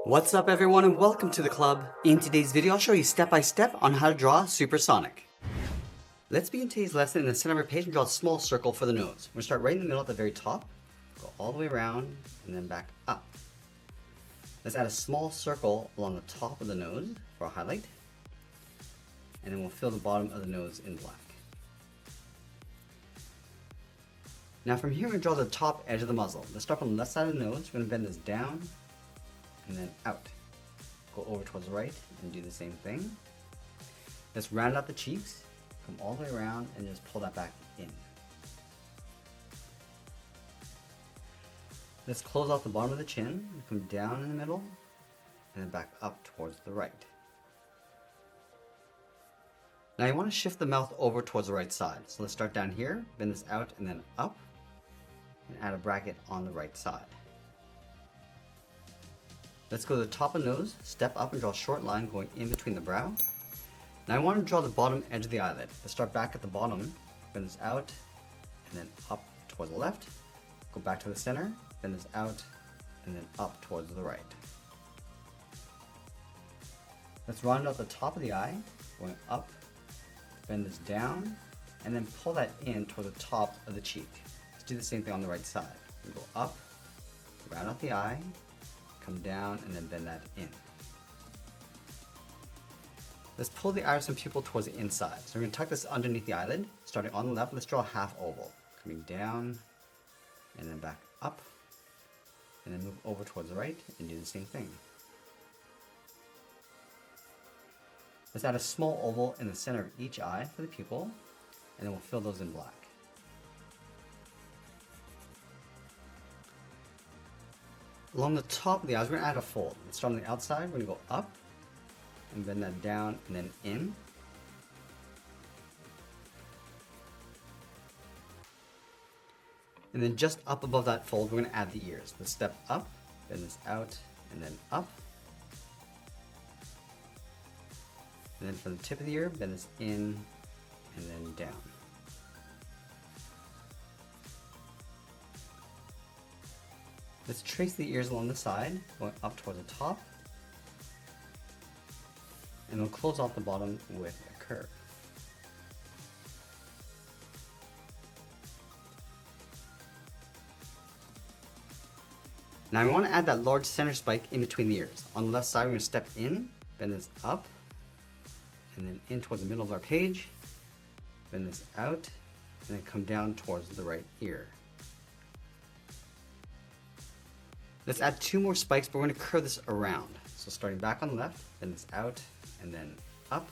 What's up everyone and welcome to the club. In today's video I'll show you step by step on how to draw supersonic. Let's begin today's lesson in the center of our page and draw a small circle for the nose. We're going to start right in the middle at the very top, go all the way around and then back up. Let's add a small circle along the top of the nose for a highlight, and then we'll fill the bottom of the nose in black. Now from here we're going to draw the top edge of the muzzle. Let's start on the left side of the nose. We're going to bend this down and then out. Go over towards the right and do the same thing. Let's round out the cheeks, come all the way around and just pull that back in. Let's close off the bottom of the chin, come down in the middle and then back up towards the right. Now you want to shift the mouth over towards the right side. So let's start down here, bend this out and then up, and add a bracket on the right side. Let's go to the top of the nose, step up and draw a short line going in between the brow. Now I want to draw the bottom edge of the eyelid. Let's start back at the bottom, bend this out, and then up towards the left. Go back to the center, bend this out, and then up towards the right. Let's round out the top of the eye, going up, bend this down, and then pull that in toward the top of the cheek. Let's do the same thing on the right side. We go up, round out the eye, come down, and then bend that in. Let's pull the iris and pupil towards the inside. So we're going to tuck this underneath the eyelid. Starting on the left, let's draw a half oval. Coming down, and then back up, and then move over towards the right, and do the same thing. Let's add a small oval in the center of each eye for the pupil, and then we'll fill those in black. Along the top of the eyes, we're going to add a fold. Let's start on the outside, we're going to go up, and bend that down, and then in. And then just up above that fold, we're going to add the ears. Let's step up, bend this out, and then up. And then from the tip of the ear, bend this in, and then down. Let's trace the ears along the side, going up towards the top, and we'll close off the bottom with a curve. Now we want to add that large center spike in between the ears. On the left side, we're going to step in, bend this up, and then in towards the middle of our page, bend this out, and then come down towards the right ear. Let's add two more spikes, but we're going to curve this around. So starting back on the left, bend this out, and then up.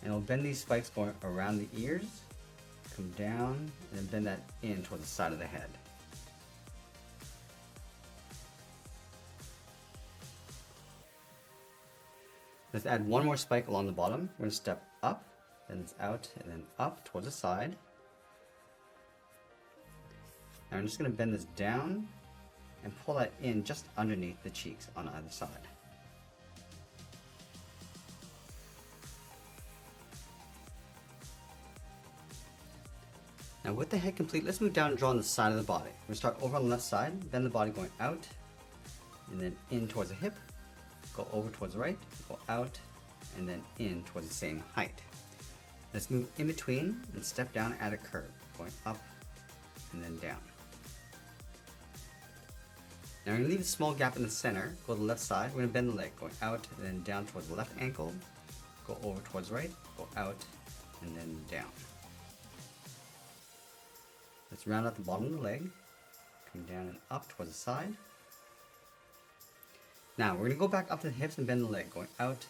And we'll bend these spikes going around the ears, come down, and then bend that in towards the side of the head. Let's add one more spike along the bottom. We're going to step up, bend this out, and then up towards the side. Now I'm just going to bend this down and pull that in just underneath the cheeks on either side. Now with the head complete, let's move down and draw on the side of the body. We're going to start over on the left side, bend the body going out, and then in towards the hip, go over towards the right, go out, and then in towards the same height. Let's move in between and step down, add a curve, going up and then down. Now we're going to leave a small gap in the center, go to the left side, we're going to bend the leg, going out and then down towards the left ankle, go over towards the right, go out and then down. Let's round out the bottom of the leg, come down and up towards the side. Now we're going to go back up to the hips and bend the leg, going out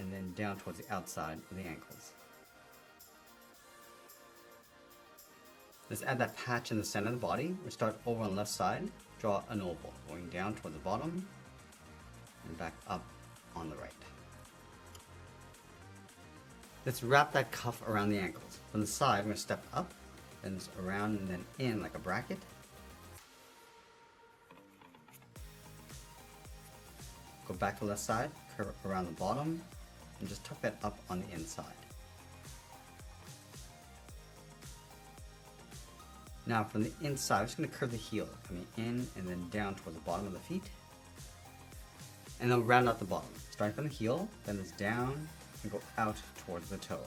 and then down towards the outside of the ankles. Let's add that patch in the center of the body. We'll start over on the left side, draw an oval, going down toward the bottom and back up on the right. Let's wrap that cuff around the ankles. From the side, we're going to step up, bend this around and then in like a bracket. Go back to the left side, curve around the bottom, and just tuck that up on the inside. Now from the inside, I'm just going to curve the heel, coming in and then down towards the bottom of the feet. And then round out the bottom. Starting from the heel, bend this down, and go out towards the toe.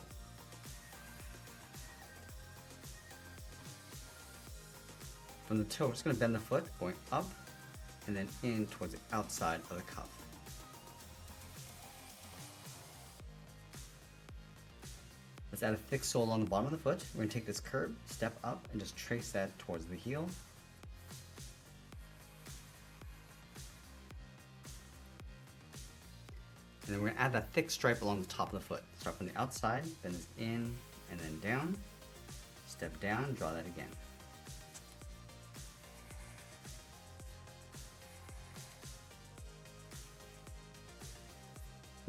From the toe, we're just going to bend the foot, going up, and then in towards the outside of the cuff. Let's add a thick sole on the bottom of the foot. We're going to take this curve, step up, and just trace that towards the heel. And then we're going to add that thick stripe along the top of the foot. Start from the outside, bend this in, and then down. Step down, draw that again.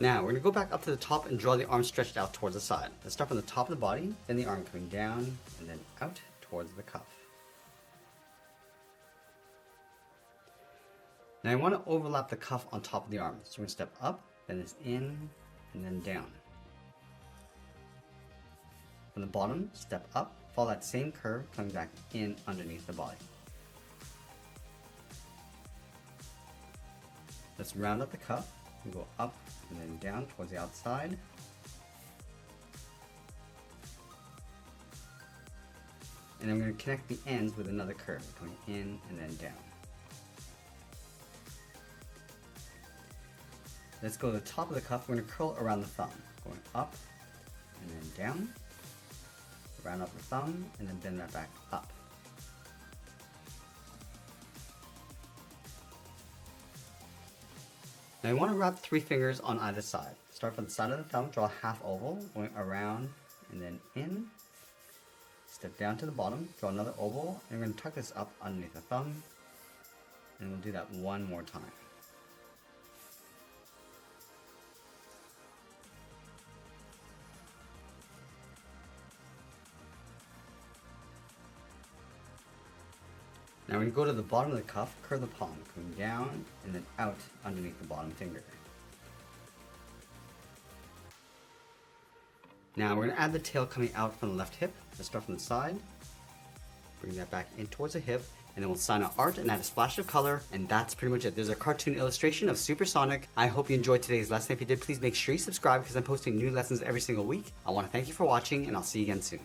Now, we're going to go back up to the top and draw the arm stretched out towards the side. Let's start from the top of the body, then the arm coming down, and then out towards the cuff. Now I want to overlap the cuff on top of the arm. So we're going to step up, then this in, and then down. From the bottom, step up, follow that same curve, coming back in underneath the body. Let's round up the cuff and go up and then down towards the outside. And I'm going to connect the ends with another curve, going in and then down. Let's go to the top of the cuff. We're going to curl around the thumb, going up and then down. Round up the thumb and then bend that back up. Now you want to wrap 3 fingers on either side. Start from the side of the thumb, draw a half oval, going around and then in. Step down to the bottom, draw another oval, and we're going to tuck this up underneath the thumb. And we'll do that one more time. Now we're going to go to the bottom of the cuff, curve the palm, coming down and then out underneath the bottom finger. Now we're going to add the tail coming out from the left hip. Let's start from the side, bring that back in towards the hip, and then we'll sign our art and add a splash of color, and that's pretty much it. There's a cartoon illustration of Supersonic. I hope you enjoyed today's lesson. If you did, please make sure you subscribe because I'm posting new lessons every single week. I want to thank you for watching, and I'll see you again soon.